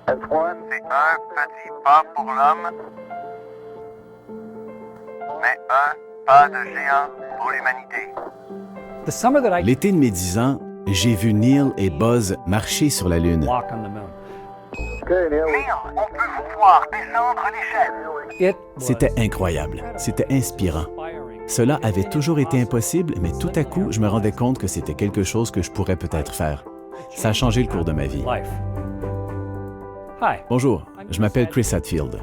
C'est un petit pas pour l'homme, mais un pas de géant pour l'humanité. L'été de mes 10 ans, j'ai vu Neil et Buzz marcher sur la Lune. Neil, on peut vous voir descendre l'échelle. C'était incroyable, c'était inspirant. Cela avait toujours été impossible, mais tout à coup, je me rendais compte que c'était quelque chose que je pourrais peut-être faire. Ça a changé le cours de ma vie. Bonjour, je m'appelle Chris Hadfield.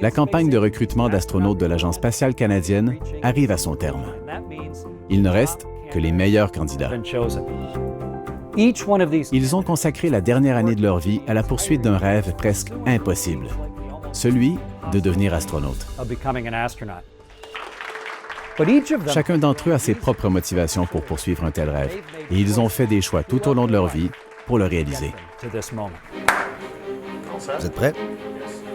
La campagne de recrutement d'astronautes de l'Agence spatiale canadienne arrive à son terme. Il ne reste que les meilleurs candidats. Ils ont consacré la dernière année de leur vie à la poursuite d'un rêve presque impossible, celui de devenir astronaute. Chacun d'entre eux a ses propres motivations pour poursuivre un tel rêve, et ils ont fait des choix tout au long de leur vie pour le réaliser. Vous êtes prêts?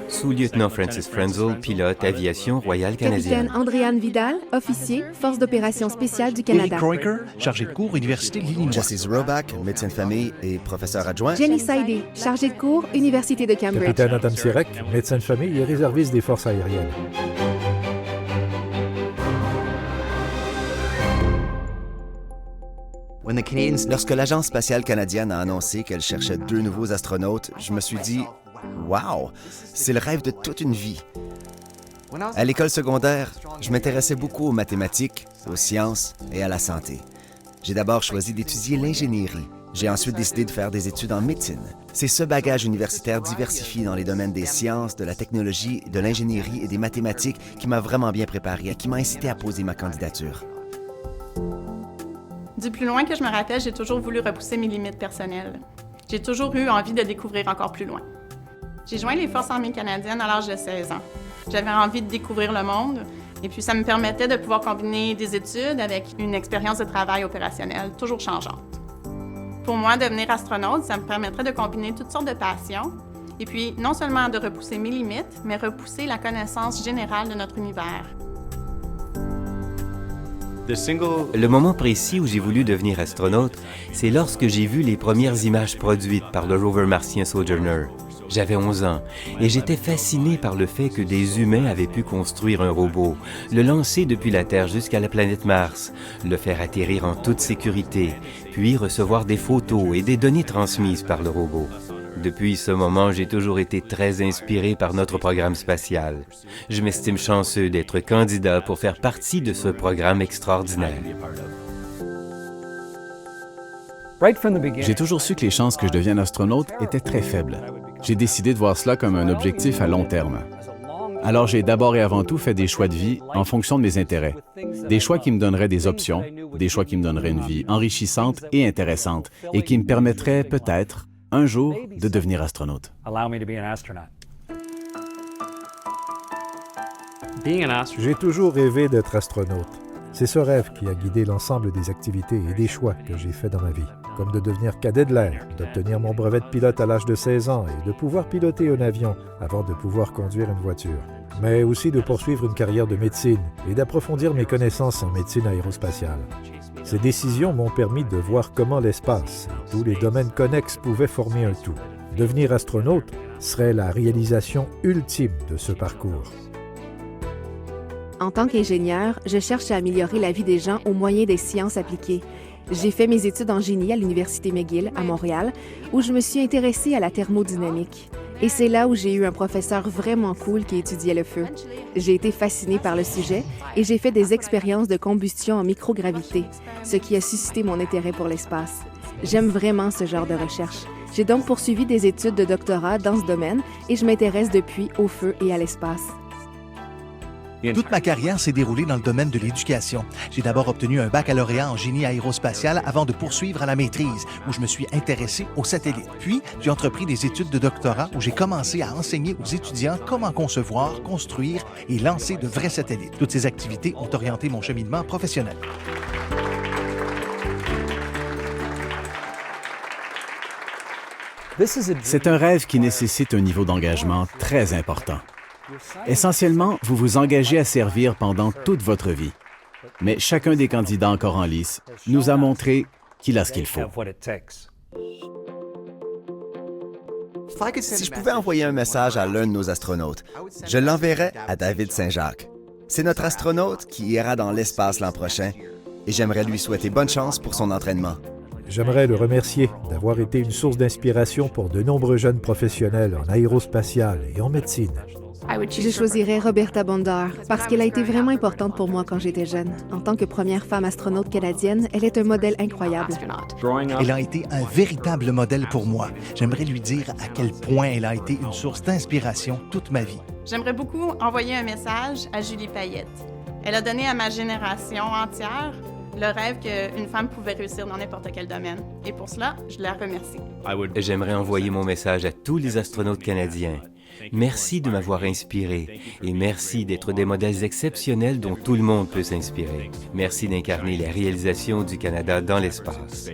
Sous-lieutenant Francis Frenzel, pilote aviation royale canadienne. Capitaine Andréane Vidal, officier, Force d'opération spéciale du Canada. Eric Kroiker, chargé de cours, Université de l'Illinois. Jesse Zroback, médecin de famille et professeur adjoint. Jenny Saidé, chargée de cours, Université de Cambridge. Capitaine Adam Sirek, médecin de famille et réserviste des forces aériennes. Lorsque l'Agence spatiale canadienne a annoncé qu'elle cherchait 2 nouveaux astronautes, je me suis dit « Wow! C'est le rêve de toute une vie! » À l'école secondaire, je m'intéressais beaucoup aux mathématiques, aux sciences et à la santé. J'ai d'abord choisi d'étudier l'ingénierie. J'ai ensuite décidé de faire des études en médecine. C'est ce bagage universitaire diversifié dans les domaines des sciences, de la technologie, de l'ingénierie et des mathématiques qui m'a vraiment bien préparé et qui m'a incité à poser ma candidature. Du plus loin que je me rappelle, j'ai toujours voulu repousser mes limites personnelles. J'ai toujours eu envie de découvrir encore plus loin. J'ai joint les Forces armées canadiennes à l'âge de 16 ans. J'avais envie de découvrir le monde et puis ça me permettait de pouvoir combiner des études avec une expérience de travail opérationnelle toujours changeante. Pour moi, devenir astronaute, ça me permettrait de combiner toutes sortes de passions et puis non seulement de repousser mes limites, mais repousser la connaissance générale de notre univers. Le moment précis où j'ai voulu devenir astronaute, c'est lorsque j'ai vu les premières images produites par le rover martien Sojourner. J'avais 11 ans et j'étais fasciné par le fait que des humains avaient pu construire un robot, le lancer depuis la Terre jusqu'à la planète Mars, le faire atterrir en toute sécurité, puis recevoir des photos et des données transmises par le robot. Depuis ce moment, j'ai toujours été très inspiré par notre programme spatial. Je m'estime chanceux d'être candidat pour faire partie de ce programme extraordinaire. J'ai toujours su que les chances que je devienne astronaute étaient très faibles. J'ai décidé de voir cela comme un objectif à long terme. Alors j'ai d'abord et avant tout fait des choix de vie en fonction de mes intérêts. Des choix qui me donneraient des options, des choix qui me donneraient une vie enrichissante et intéressante et qui me permettraient peut-être un jour de devenir astronaute. J'ai toujours rêvé d'être astronaute. C'est ce rêve qui a guidé l'ensemble des activités et des choix que j'ai faits dans ma vie, comme de devenir cadet de l'air, d'obtenir mon brevet de pilote à l'âge de 16 ans et de pouvoir piloter un avion avant de pouvoir conduire une voiture, mais aussi de poursuivre une carrière de médecine et d'approfondir mes connaissances en médecine aérospatiale. Ces décisions m'ont permis de voir comment l'espace et tous les domaines connexes pouvaient former un tout. Devenir astronaute serait la réalisation ultime de ce parcours. En tant qu'ingénieur, je cherche à améliorer la vie des gens au moyen des sciences appliquées. J'ai fait mes études en génie à l'Université McGill, à Montréal, où je me suis intéressée à la thermodynamique. Et c'est là où j'ai eu un professeur vraiment cool qui étudiait le feu. J'ai été fascinée par le sujet et j'ai fait des expériences de combustion en microgravité, ce qui a suscité mon intérêt pour l'espace. J'aime vraiment ce genre de recherche. J'ai donc poursuivi des études de doctorat dans ce domaine et je m'intéresse depuis au feu et à l'espace. Toute ma carrière s'est déroulée dans le domaine de l'éducation. J'ai d'abord obtenu un baccalauréat en génie aérospatial avant de poursuivre à la maîtrise, où je me suis intéressé aux satellites. Puis, j'ai entrepris des études de doctorat où j'ai commencé à enseigner aux étudiants comment concevoir, construire et lancer de vrais satellites. Toutes ces activités ont orienté mon cheminement professionnel. C'est un rêve qui nécessite un niveau d'engagement très important. Essentiellement, vous vous engagez à servir pendant toute votre vie. Mais chacun des candidats encore en lice nous a montré qu'il a ce qu'il faut. Si je pouvais envoyer un message à l'un de nos astronautes, je l'enverrais à David Saint-Jacques. C'est notre astronaute qui ira dans l'espace l'an prochain et j'aimerais lui souhaiter bonne chance pour son entraînement. J'aimerais le remercier d'avoir été une source d'inspiration pour de nombreux jeunes professionnels en aérospatiale et en médecine. Je choisirais Roberta Bondar parce qu'elle a été vraiment importante pour moi quand j'étais jeune. En tant que première femme astronaute canadienne, elle est un modèle incroyable. Elle a été un véritable modèle pour moi. J'aimerais lui dire à quel point elle a été une source d'inspiration toute ma vie. J'aimerais beaucoup envoyer un message à Julie Payette. Elle a donné à ma génération entière le rêve qu'une femme pouvait réussir dans n'importe quel domaine. Et pour cela, je la remercie. J'aimerais envoyer mon message à tous les astronautes canadiens. Merci de m'avoir inspiré et merci d'être des modèles exceptionnels dont tout le monde peut s'inspirer. Merci d'incarner la réalisation du Canada dans l'espace.